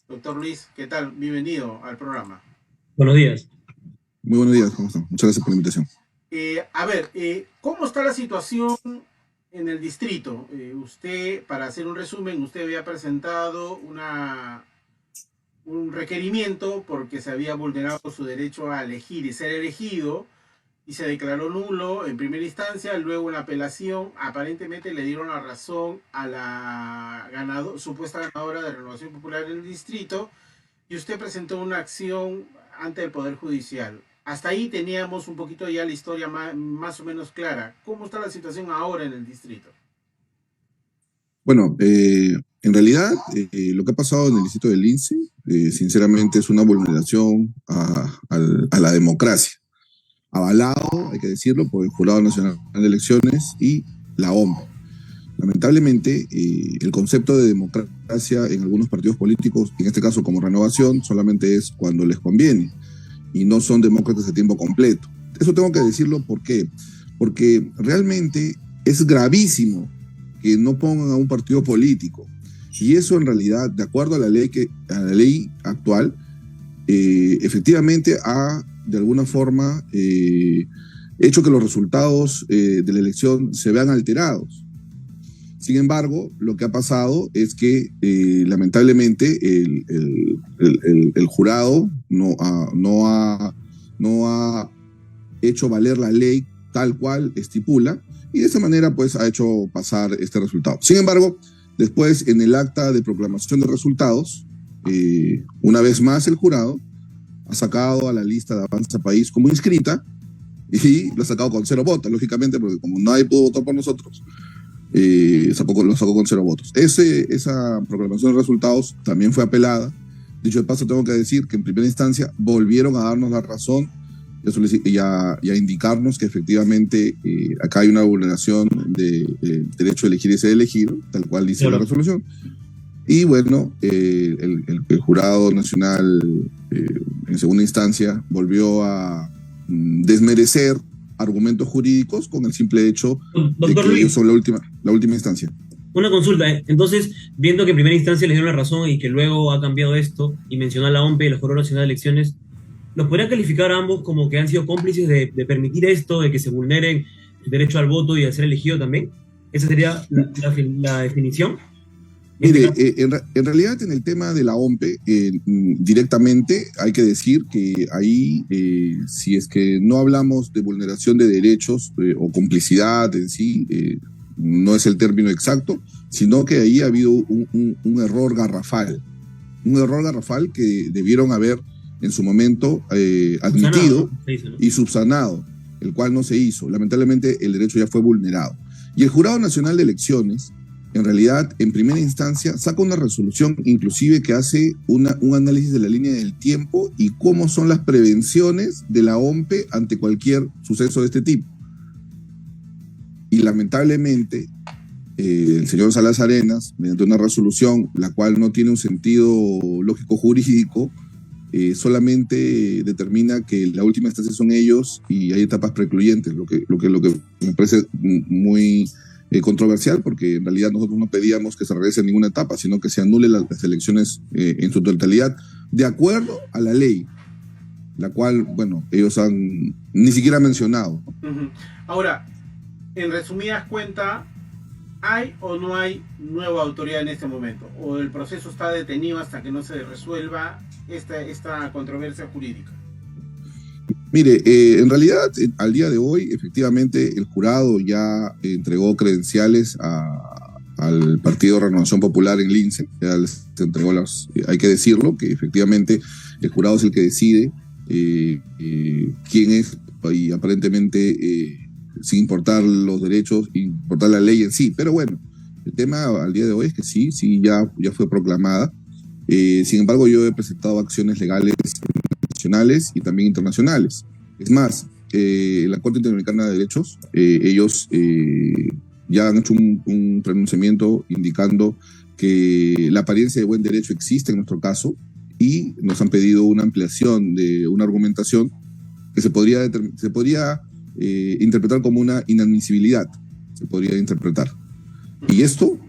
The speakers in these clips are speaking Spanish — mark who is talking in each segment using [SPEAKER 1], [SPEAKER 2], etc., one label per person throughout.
[SPEAKER 1] Doctor Luis, ¿qué tal? Bienvenido al programa.
[SPEAKER 2] Buenos días.
[SPEAKER 3] Muy buenos días, ¿cómo están? Muchas gracias por la invitación.
[SPEAKER 1] ¿Cómo está la situación en el distrito? Usted, para hacer un resumen, usted había presentado un requerimiento porque se había vulnerado su derecho a elegir y ser elegido y se declaró nulo en primera instancia, luego en la apelación aparentemente le dieron la razón a la supuesta ganadora de Renovación Popular en el distrito y usted presentó una acción ante el Poder Judicial. Hasta ahí teníamos un poquito ya la historia más o menos clara. ¿Cómo está la situación ahora en el distrito?
[SPEAKER 3] Bueno, en realidad lo que ha pasado en el distrito del Lince, sinceramente, es una vulneración a la democracia, avalado, hay que decirlo, por el Jurado Nacional de Elecciones y la OMP. Lamentablemente, el concepto de democracia en algunos partidos políticos, en este caso como Renovación, solamente es cuando les conviene y no son demócratas a tiempo completo. Eso tengo que decirlo, ¿por qué? Porque realmente es gravísimo que no pongan a un partido político. Y eso en realidad, de acuerdo a a la ley actual, efectivamente ha de alguna forma hecho que los resultados de la elección se vean alterados. Sin embargo, lo que ha pasado es que lamentablemente el jurado no ha hecho valer la ley tal cual estipula, y de esa manera pues ha hecho pasar este resultado. Sin embargo, después en el acta de proclamación de resultados, una vez más el jurado ha sacado a la lista de Avanza País como inscrita y lo ha sacado con 0 votos, lógicamente, porque como nadie pudo votar por nosotros, lo sacó con 0 votos. Esa proclamación de resultados también fue apelada. Dicho de paso, tengo que decir que en primera instancia volvieron a darnos la razón y a indicarnos que efectivamente acá hay una vulneración del derecho a elegir y ser elegido, tal cual dice la resolución. Y bueno, el Jurado Nacional en segunda instancia volvió a desmerecer argumentos jurídicos con el simple hecho de que ellos son la última instancia.
[SPEAKER 2] Una consulta, entonces, viendo que en primera instancia les dieron la razón y que luego ha cambiado esto y mencionó a la OMP y el Jurado Nacional de Elecciones, ¿los podría calificar a ambos como que han sido cómplices de permitir esto, de que se vulneren el derecho al voto y a ser elegido también? ¿Esa sería la definición?
[SPEAKER 3] Mire, en realidad en el tema de la OMPE, directamente hay que decir que ahí, si es que no hablamos de vulneración de derechos o complicidad en sí, no es el término exacto, sino que ahí ha habido un error garrafal. Un error garrafal que debieron haber en su momento admitido, ¿no? Y subsanado, el cual no se hizo. Lamentablemente el derecho ya fue vulnerado. Y el Jurado Nacional de Elecciones, en realidad, en primera instancia, saca una resolución inclusive que hace un análisis de la línea del tiempo y cómo son las prevenciones de la OMPE ante cualquier suceso de este tipo. Y lamentablemente, el señor Salas Arenas, mediante una resolución la cual no tiene un sentido lógico jurídico, solamente determina que la última instancia son ellos y hay etapas precluyentes, lo que me parece muy controversial, porque en realidad nosotros no pedíamos que se regrese en ninguna etapa, sino que se anulen las elecciones en su totalidad, de acuerdo a la ley, la cual, bueno, ellos han ni siquiera mencionado.
[SPEAKER 1] Ahora, en resumidas cuentas, ¿hay o no hay nueva autoridad en este momento? ¿O el proceso está detenido hasta que no se resuelva esta controversia jurídica?
[SPEAKER 3] Mire, en realidad, al día de hoy, efectivamente, el jurado ya entregó credenciales al Partido Renovación Popular en Lince. Ya les entregó hay que decirlo, que efectivamente el jurado es el que decide quién es, y aparentemente sin importar los derechos, importar la ley en sí. Pero bueno, el tema al día de hoy es que sí, ya fue proclamada. Sin embargo, yo he presentado acciones legales nacionales y también internacionales. Es más, la Corte Interamericana de Derechos, ellos ya han hecho un pronunciamiento indicando que la apariencia de buen derecho existe en nuestro caso y nos han pedido una ampliación de una argumentación que se podría interpretar como una inadmisibilidad, se podría interpretar. Y esto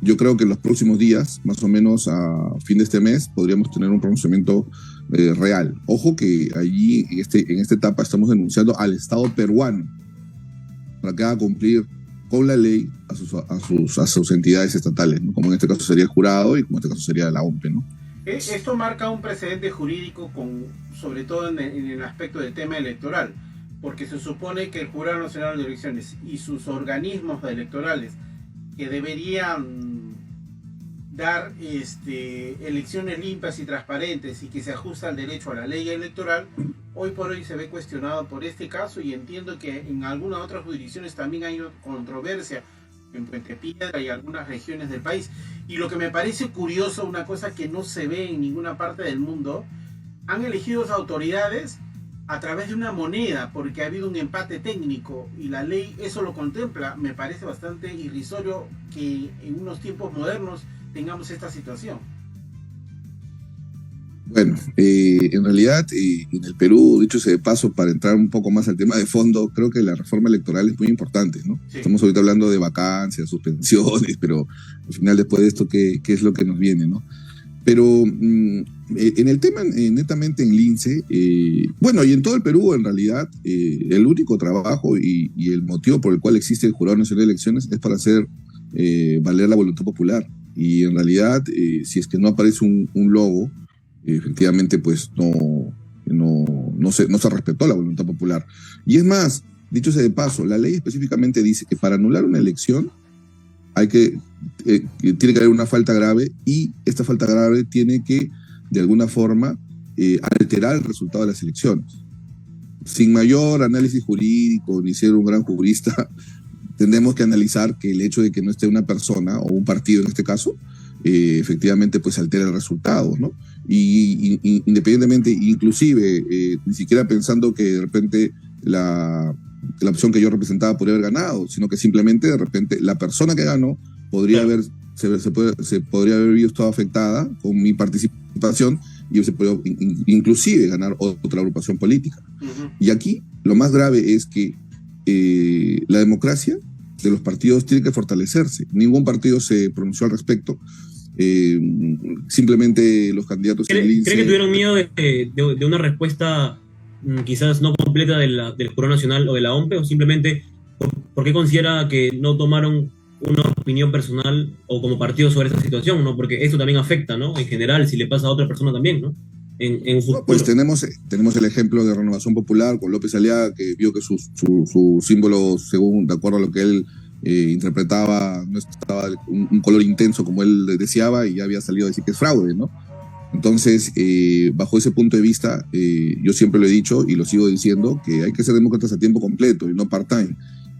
[SPEAKER 3] yo creo que en los próximos días, más o menos a fin de este mes, podríamos tener un pronunciamiento real. Ojo que allí, en esta etapa, estamos denunciando al Estado peruano para que haga cumplir con la ley a sus entidades estatales, ¿no? Como en este caso sería el jurado y como en este caso sería la OMPE, ¿no?
[SPEAKER 1] Esto marca un precedente jurídico, sobre todo en el aspecto del tema electoral, porque se supone que el Jurado Nacional de Elecciones y sus organismos electorales que deberían dar elecciones limpias y transparentes y que se ajusta al derecho a la ley electoral, hoy por hoy se ve cuestionado por este caso, y entiendo que en algunas otras jurisdicciones también hay controversia en Puente Piedra y algunas regiones del país. Y lo que me parece curioso, una cosa que no se ve en ninguna parte del mundo, han elegido las autoridades a través de una moneda, porque ha habido un empate técnico y la ley eso lo contempla. Me parece bastante irrisorio que en unos tiempos modernos tengamos esta situación.
[SPEAKER 3] Bueno, en realidad, en el Perú, dicho sea de paso, para entrar un poco más al tema de fondo, creo que la reforma electoral es muy importante, ¿no? Sí. Estamos ahorita hablando de vacancias, suspensiones, pero al final después de esto, ¿qué es lo que nos viene, no? Pero en el tema netamente en Lince, bueno, y en todo el Perú, en realidad, el único trabajo y el motivo por el cual existe el Jurado Nacional de Elecciones es para hacer valer la voluntad popular. Y en realidad, si es que no aparece un logo, efectivamente, pues no se respetó la voluntad popular. Y es más, dicho sea de paso, la ley específicamente dice que para anular una elección tiene que haber una falta grave, y esta falta grave tiene que, de alguna forma, alterar el resultado de las elecciones. Sin mayor análisis jurídico, ni ser un gran jurista, tendremos que analizar que el hecho de que no esté una persona o un partido en este caso, efectivamente pues altera el resultado, ¿no? Y independientemente, inclusive, ni siquiera pensando que de repente la opción que yo representaba podría haber ganado, sino que simplemente de repente la persona que ganó podría se podría haber visto afectada con mi participación y se puede inclusive ganar otra agrupación política. Uh-huh. Y aquí lo más grave es que la democracia de los partidos tiene que fortalecerse. Ningún partido se pronunció al respecto. Simplemente los candidatos...
[SPEAKER 2] ¿Cree que tuvieron miedo de una respuesta quizás no completa del Jurado Nacional o de la OMPE, o simplemente por qué considera que no tomaron una opinión personal o como partido sobre esta situación, ¿no? Porque esto también afecta, ¿no? En general, si le pasa a otra persona también, ¿no? En futuro.
[SPEAKER 3] Pues tenemos el ejemplo de Renovación Popular con López Aliaga, que vio que su símbolo, según de acuerdo a lo que él interpretaba, no estaba un color intenso como él deseaba, y ya había salido a decir que es fraude, ¿no? Entonces, bajo ese punto de vista, yo siempre lo he dicho y lo sigo diciendo, que hay que ser demócratas a tiempo completo y no part-time.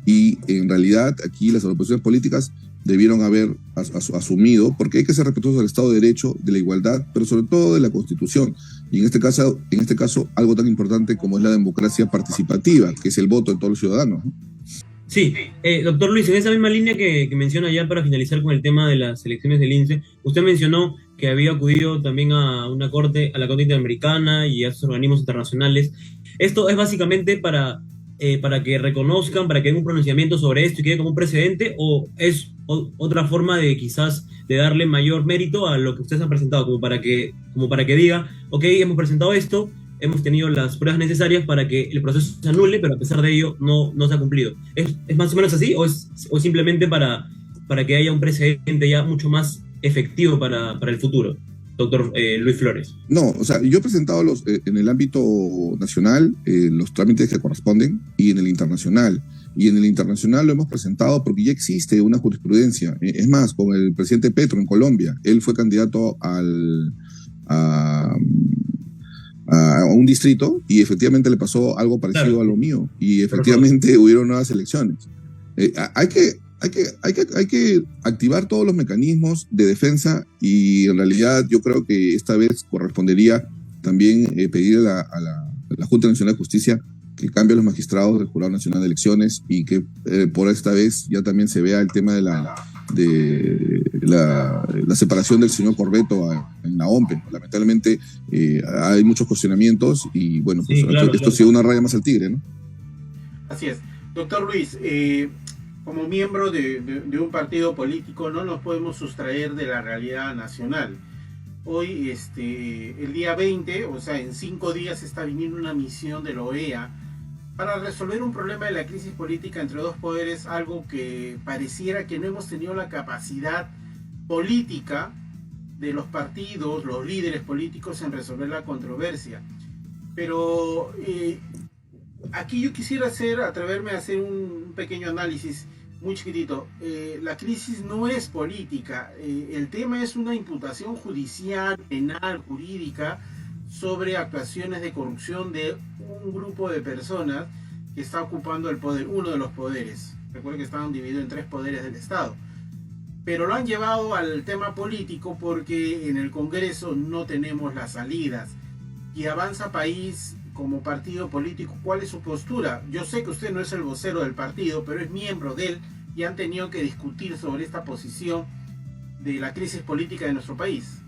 [SPEAKER 3] Y en realidad aquí las agrupaciones políticas debieron haber asumido, porque hay que ser respetuosos del Estado de Derecho, de la igualdad, pero sobre todo de la Constitución. Y en este caso algo tan importante como es la democracia participativa, que es el voto de todos los ciudadanos, ¿no?
[SPEAKER 2] Sí, doctor Luis, en esa misma línea que menciona ya para finalizar con el tema de las elecciones del INSE, usted mencionó que había acudido también a la Corte Interamericana y a esos organismos internacionales. ¿Esto es básicamente para que reconozcan, para que den un pronunciamiento sobre esto y quede como un precedente, o es otra forma de quizás de darle mayor mérito a lo que ustedes han presentado, como para que diga, ok, hemos presentado esto, hemos tenido las pruebas necesarias para que el proceso se anule, pero a pesar de ello no se ha cumplido? ¿Es más o menos así, o simplemente para que haya un precedente ya mucho más efectivo para el futuro, doctor Luis Flores?
[SPEAKER 3] No, o sea, yo he presentado en el ámbito nacional los trámites que corresponden, y en el internacional. Y en el internacional lo hemos presentado porque ya existe una jurisprudencia. Es más, con el presidente Petro en Colombia, él fue candidato a un distrito, y efectivamente le pasó algo parecido a lo mío, y efectivamente hubieron nuevas elecciones. Hay que activar todos los mecanismos de defensa, y en realidad yo creo que esta vez correspondería también pedir a la Junta Nacional de Justicia que cambie a los magistrados del Jurado Nacional de Elecciones, y que por esta vez ya también se vea el tema de la separación del señor Corbeto en la OMPE. Lamentablemente hay muchos cuestionamientos, y bueno, pues sí, claro, esto ha sido una raya más al tigre, ¿no?
[SPEAKER 1] Así es. Doctor Luis, como miembro de un partido político no nos podemos sustraer de la realidad nacional. Hoy, el día 20, o sea, en 5 días está viniendo una misión de la OEA para resolver un problema de la crisis política entre dos poderes, algo que pareciera que no hemos tenido la capacidad política de los partidos, los líderes políticos en resolver la controversia. Pero aquí yo quisiera atreverme a hacer un pequeño análisis muy chiquitito. La crisis no es política, el tema es una imputación judicial, penal, jurídica, sobre actuaciones de corrupción de un grupo de personas que está ocupando el poder, uno de los poderes. Recuerden que estaban divididos en 3 poderes del Estado. Pero lo han llevado al tema político porque en el Congreso no tenemos las salidas. Y Avanza País, como partido político, ¿cuál es su postura? Yo sé que usted no es el vocero del partido, pero es miembro de él y han tenido que discutir sobre esta posición de la crisis política de nuestro país.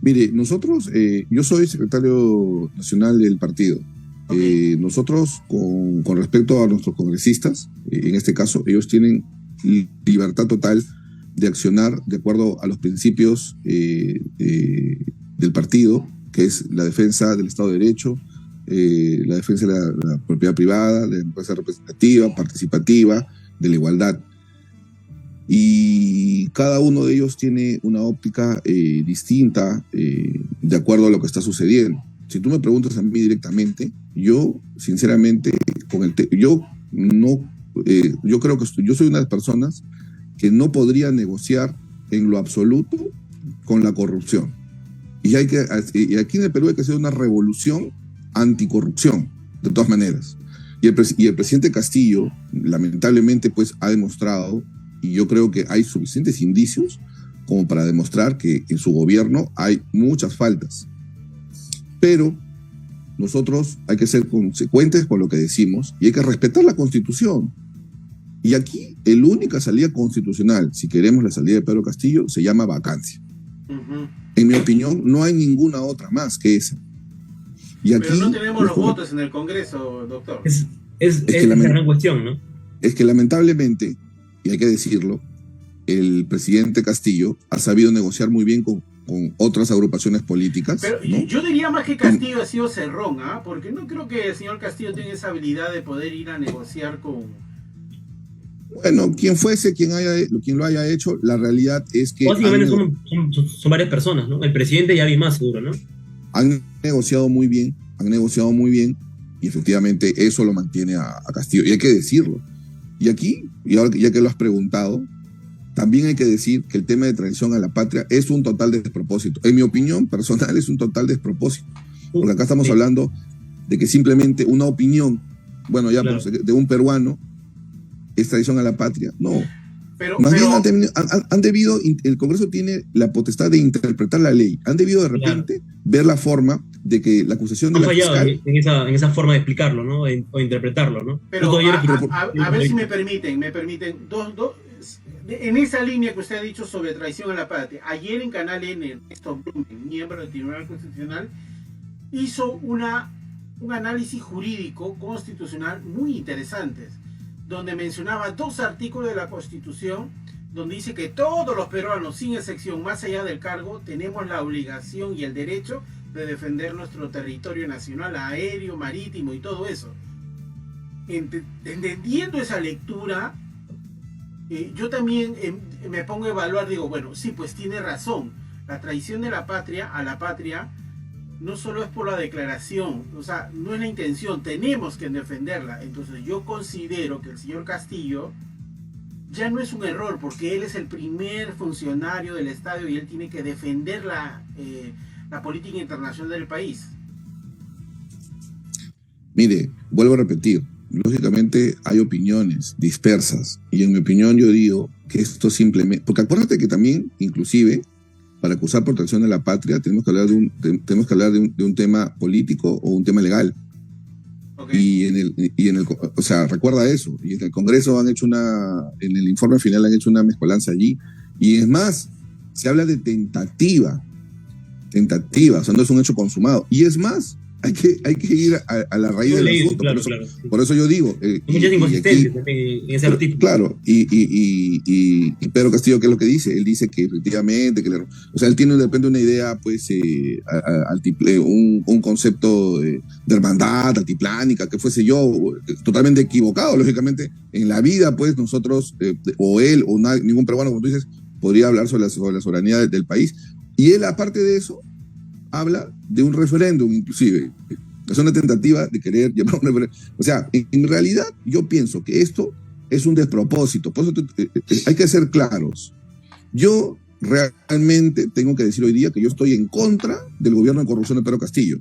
[SPEAKER 3] Mire, nosotros, yo soy secretario nacional del partido. Okay. Nosotros, con respecto a nuestros congresistas, en este caso, ellos tienen libertad total de accionar de acuerdo a los principios del partido, que es la defensa del Estado de Derecho, la defensa de la propiedad privada, de la democracia representativa, participativa, de la igualdad. Y cada uno de ellos tiene una óptica distinta de acuerdo a lo que está sucediendo. Si tú me preguntas a mí directamente, yo sinceramente, yo creo que yo soy una de las personas que no podría negociar en lo absoluto con la corrupción. Y aquí en el Perú hay que hacer una revolución anticorrupción, de todas maneras. Y el presidente Castillo, lamentablemente, pues ha demostrado, y yo creo que hay suficientes indicios como para demostrar que en su gobierno hay muchas faltas. Pero nosotros hay que ser consecuentes con lo que decimos y hay que respetar la Constitución. Y aquí, la única salida constitucional, si queremos la salida de Pedro Castillo, se llama vacancia. Uh-huh. En mi opinión, no hay ninguna otra más que esa. Y aquí,
[SPEAKER 1] pero no tenemos los votos en el Congreso, doctor.
[SPEAKER 2] Es la gran cuestión, ¿no?
[SPEAKER 3] Es que lamentablemente, y hay que decirlo, el presidente Castillo ha sabido negociar muy bien con otras agrupaciones políticas.
[SPEAKER 1] Pero ¿no? Yo diría más que Castillo ha sido cerrón, ¿ah? Porque no creo que el señor Castillo tenga esa habilidad de poder ir a negociar con...
[SPEAKER 3] Bueno, quien fuese, quien lo haya hecho, la realidad es que...
[SPEAKER 2] Básicamente son varias personas, ¿no? El presidente ya vi más seguro, ¿no?
[SPEAKER 3] Han negociado muy bien, y efectivamente eso lo mantiene a Castillo, y hay que decirlo. Y aquí, y ahora ya que lo has preguntado, también hay que decir que el tema de traición a la patria es un total despropósito. En mi opinión personal es un total despropósito. Porque acá estamos hablando de que simplemente una opinión, bueno, ya claro, de un peruano, es traición a la patria. No. Más bien han debido, el Congreso tiene la potestad de interpretar la ley. Han debido de repente ver la forma de que la acusación de la fiscal...
[SPEAKER 2] en esa forma de explicarlo, ¿no? O interpretarlo, ¿no?
[SPEAKER 1] Pero a ver si me permiten en esa línea que usted ha dicho sobre traición a la patria. Ayer en Canal N, Ernesto Blumen, miembro del Tribunal Constitucional, hizo un análisis jurídico constitucional muy interesante, donde mencionaba 2 artículos de la Constitución, donde dice que todos los peruanos, sin excepción, más allá del cargo, tenemos la obligación y el derecho de defender nuestro territorio nacional, aéreo, marítimo y todo eso. Entendiendo esa lectura, yo también me pongo a evaluar, digo, bueno, sí, pues tiene razón. La traición de la patria a la patria no solo es por la declaración, o sea, no es la intención, tenemos que defenderla. Entonces yo considero que el señor Castillo ya no es un error, porque él es el primer funcionario del Estado y él tiene que defender la política internacional del país.
[SPEAKER 3] Mire, vuelvo a repetir, lógicamente hay opiniones dispersas y en mi opinión yo digo que esto simplemente, porque acuérdate que también, inclusive, para acusar por traición de la patria tenemos que hablar de un tema político o un tema legal. Okay. O sea, recuerda eso. Y en el Congreso en el informe final han hecho una mezcolanza allí. Y es más, se habla de tentativa, o sea, no es un hecho consumado. Y es más, hay que ir a la raíz del asunto.
[SPEAKER 2] Claro,
[SPEAKER 3] por eso yo digo...
[SPEAKER 2] Hay muchas inconsistencias en ese artículo.
[SPEAKER 3] Claro, y Pedro Castillo, ¿qué es lo que dice? Él dice que efectivamente, o sea, él tiene de repente una idea, pues, un concepto de hermandad altiplánica, que fuese yo, totalmente equivocado, lógicamente. En la vida, pues, nosotros, o él, o ningún peruano, como tú dices, podría hablar sobre la soberanía del país. Y él, aparte de eso, habla de un referéndum, inclusive. Es una tentativa de querer llamar un referéndum. O sea, en realidad, yo pienso que esto es un despropósito. Por eso hay que ser claros. Yo realmente tengo que decir hoy día que yo estoy en contra del gobierno de corrupción de Pedro Castillo.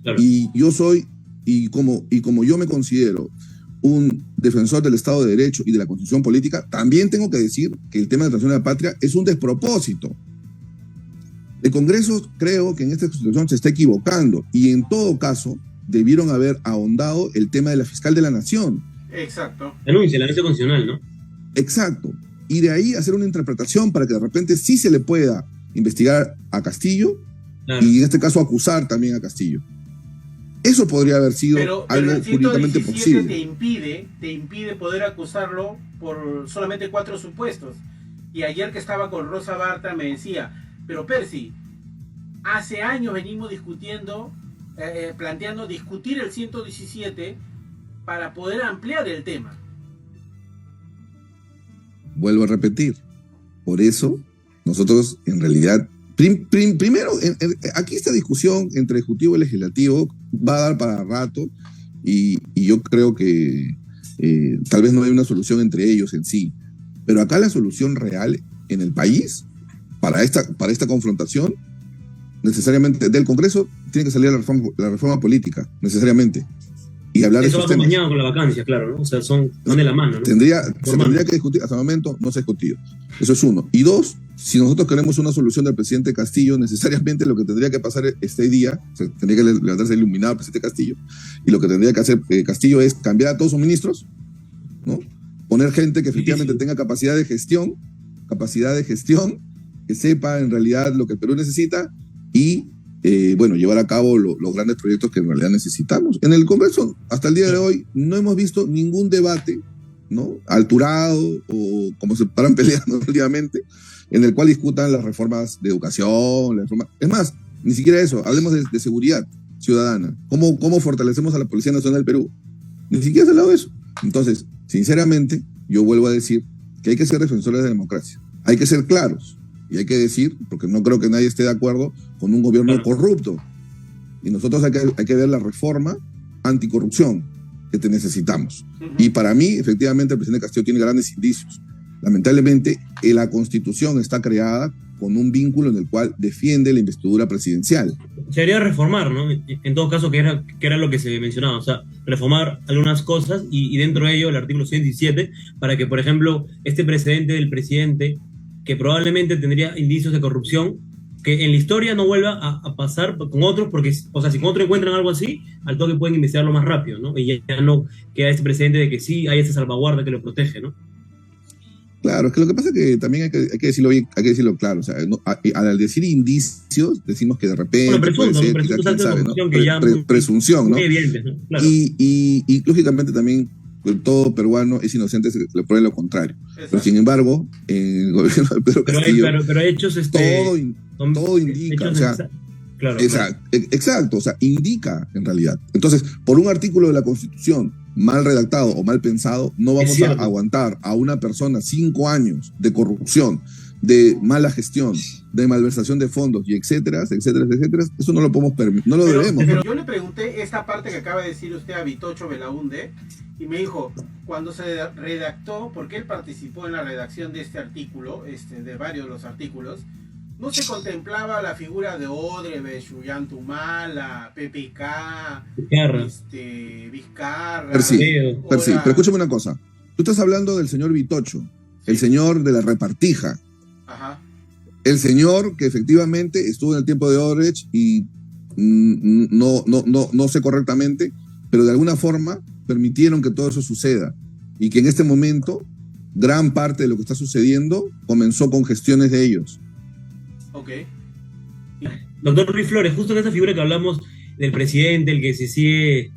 [SPEAKER 3] Claro. Y yo soy, y como yo me considero un defensor del Estado de Derecho y de la Constitución Política, también tengo que decir que el tema de la transición de la patria es un despropósito. El Congreso, creo que en esta Constitución se está equivocando, y en todo caso debieron haber ahondado el tema de la fiscal de la Nación.
[SPEAKER 1] Exacto.
[SPEAKER 2] Denuncia, la denuncia constitucional, ¿no?
[SPEAKER 3] Exacto. Y de ahí hacer una interpretación para que de repente sí se le pueda investigar a Castillo, claro, y en este caso acusar también a Castillo. Eso podría haber sido algo jurídicamente posible.
[SPEAKER 1] Te impide poder acusarlo por solamente 4 supuestos. Y ayer que estaba con Rosa Bartra me decía, pero Percy, hace años venimos discutiendo, planteando discutir el 117 para poder ampliar el tema.
[SPEAKER 3] Vuelvo a repetir, por eso nosotros en realidad, primero, aquí esta discusión entre Ejecutivo y Legislativo va a dar para rato, y yo creo que tal vez no hay una solución entre ellos en sí, pero acá la solución real en el país para esta confrontación, necesariamente del Congreso tiene que salir la reforma política, necesariamente, y hablar de
[SPEAKER 2] esos temas. Eso va acompañado con la vacancia, claro, ¿no? O sea, van de la mano, ¿no?
[SPEAKER 3] Se tendría que discutir, hasta el momento no se ha discutido. Eso es uno. Y dos, si nosotros queremos una solución del presidente Castillo, necesariamente lo que tendría que pasar este día, o sea, tendría que levantarse iluminado el presidente Castillo, y lo que tendría que hacer Castillo es cambiar a todos sus ministros, ¿no? Poner gente que efectivamente tenga capacidad de gestión, que sepa en realidad lo que el Perú necesita, y llevar a cabo los grandes proyectos que en realidad necesitamos. En el Congreso, hasta el día de hoy, no hemos visto ningún debate, ¿no?, alturado o como se paran peleando últimamente, en el cual discutan las reformas de educación, es más, ni siquiera eso, hablemos de seguridad ciudadana, cómo fortalecemos a la Policía Nacional del Perú. Ni siquiera se ha hablado de eso. Entonces, sinceramente, yo vuelvo a decir que hay que ser defensores de la democracia, hay que ser claros, y hay que decir, porque no creo que nadie esté de acuerdo con un gobierno corrupto. Y nosotros hay que ver la reforma anticorrupción que necesitamos. Y para mí, efectivamente, el presidente Castillo tiene grandes indicios. Lamentablemente, la Constitución está creada con un vínculo en el cual defiende la investidura presidencial.
[SPEAKER 2] Se debería reformar, ¿no? En todo caso, que era lo que se mencionaba, o sea, reformar algunas cosas y dentro de ello el artículo 117, para que, por ejemplo, este precedente del presidente, que probablemente tendría indicios de corrupción, que en la historia no vuelva a pasar con otros, porque, o sea, si con otros encuentran algo así, al toque pueden investigarlo más rápido, ¿no? Y ya no queda este precedente de que sí hay esta salvaguarda que lo protege, ¿no?
[SPEAKER 3] Claro, es que lo que pasa es que también hay que decirlo bien, hay que decirlo claro, o sea, al decir indicios, decimos que de repente...
[SPEAKER 2] Bueno,
[SPEAKER 3] presunción, ¿no?
[SPEAKER 2] Muy evidente, ¿no? Claro.
[SPEAKER 3] Y lógicamente también todo peruano es inocente, se le pone lo contrario. Exacto. Pero sin embargo, en el gobierno de Pedro Castillo,
[SPEAKER 2] pero hechos
[SPEAKER 3] todo indica, o sea,
[SPEAKER 2] claro,
[SPEAKER 3] exacto, o sea, indica en realidad. Entonces, por un artículo de la Constitución mal redactado o mal pensado, no vamos a aguantar a una persona 5 años de corrupción, de mala gestión, de malversación de fondos, y etcétera. Eso no lo podemos permitir, no lo debemos.
[SPEAKER 1] Pero yo le pregunté esta parte que acaba de decir usted a Vitocho Belaunde, y me dijo, cuando se redactó, porque él participó en la redacción de este artículo, de varios de los artículos, no se contemplaba la figura de Odrebrecht, Ollantumala, PPK, Vizcarra.
[SPEAKER 3] Percy, pero escúchame una cosa. Tú estás hablando del señor Vitocho, el señor de la repartija.
[SPEAKER 1] Ajá.
[SPEAKER 3] El señor que efectivamente estuvo en el tiempo de Odebrecht y no sé correctamente, pero de alguna forma permitieron que todo eso suceda, y que en este momento gran parte de lo que está sucediendo comenzó con gestiones de ellos.
[SPEAKER 1] Ok.
[SPEAKER 2] Doctor Ruiz Flores, justo en esa figura que hablamos, del presidente, el que se sigue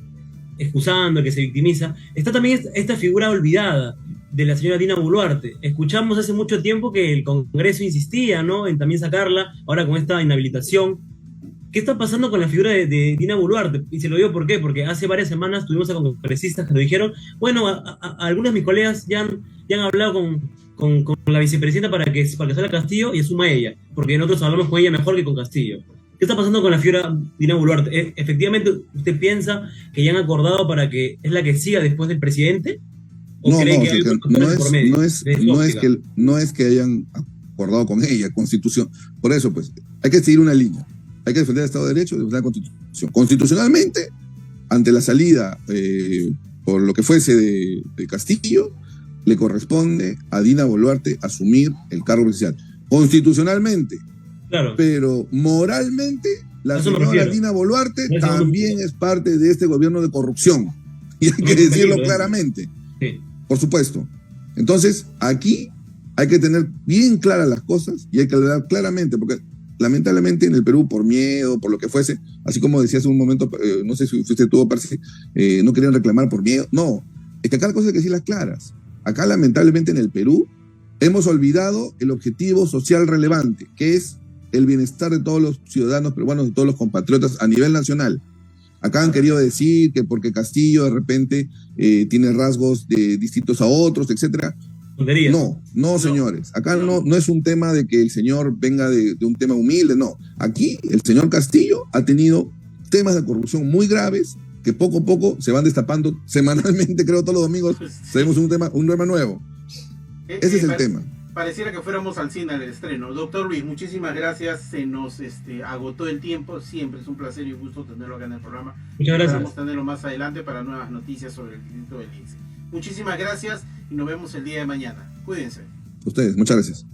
[SPEAKER 2] excusando, el que se victimiza. Está también esta figura olvidada de la señora Dina Boluarte. Escuchamos hace mucho tiempo que el Congreso insistía, ¿no?, en también sacarla, ahora con esta inhabilitación. ¿Qué está pasando con la figura de Dina Boluarte? Y se lo digo por qué, porque hace varias semanas tuvimos a congresistas que nos dijeron, bueno, algunos de mis colegas ya han hablado con la vicepresidenta para que salga Castillo y asuma ella, porque nosotros hablamos con ella mejor que con Castillo. ¿Qué está pasando con la figura Dina Boluarte? ¿Efectivamente usted piensa que ya han acordado para que es la que siga después del presidente? ¿O
[SPEAKER 3] No,
[SPEAKER 2] cree
[SPEAKER 3] no,
[SPEAKER 2] que hay
[SPEAKER 3] o
[SPEAKER 2] otros por medio?
[SPEAKER 3] no es que hayan acordado con ella, Constitución. Por eso, pues, hay que seguir una línea. Hay que defender el Estado de Derecho y defender la Constitución. Constitucionalmente, ante la salida, por lo que fuese de Castillo, le corresponde a Dina Boluarte asumir el cargo presidencial. Constitucionalmente,
[SPEAKER 2] Claro.
[SPEAKER 3] pero moralmente, la
[SPEAKER 2] Eso me
[SPEAKER 3] señora
[SPEAKER 2] refiero.
[SPEAKER 3] Dina Boluarte
[SPEAKER 2] No es segundo
[SPEAKER 3] también
[SPEAKER 2] punto.
[SPEAKER 3] es parte de este gobierno de corrupción. Y hay que
[SPEAKER 2] No es
[SPEAKER 3] decirlo
[SPEAKER 2] peligro,
[SPEAKER 3] claramente.
[SPEAKER 2] Sí.
[SPEAKER 3] Por supuesto. Entonces, aquí hay que tener bien claras las cosas y hay que hablar claramente, porque lamentablemente en el Perú, por miedo, por lo que fuese, así como decía hace un momento, no sé si usted tuvo, parece, no querían reclamar por miedo. No, es que acá las cosas hay que decirlas claras. Acá, lamentablemente, en el Perú, hemos olvidado el objetivo social relevante, que es el bienestar de todos los ciudadanos peruanos, de todos los compatriotas a nivel nacional. Acá han querido decir que porque Castillo de repente tiene rasgos distintos a otros, etcétera.
[SPEAKER 2] Tonterías.
[SPEAKER 3] No, señores. Acá no es un tema de que el señor venga de un tema humilde, no. Aquí el señor Castillo ha tenido temas de corrupción muy graves que poco a poco se van destapando semanalmente, creo todos los domingos tenemos un tema nuevo. Ese es el tema.
[SPEAKER 1] Pareciera que fuéramos al cine al estreno. Doctor Luis, muchísimas gracias. Se nos agotó el tiempo. Siempre es un placer y un gusto tenerlo acá en el programa.
[SPEAKER 2] Muchas gracias.
[SPEAKER 1] Esperamos tenerlo más adelante para nuevas noticias sobre el Instituto del INSE. Muchísimas gracias y nos vemos el día de mañana. Cuídense.
[SPEAKER 3] Ustedes, muchas gracias.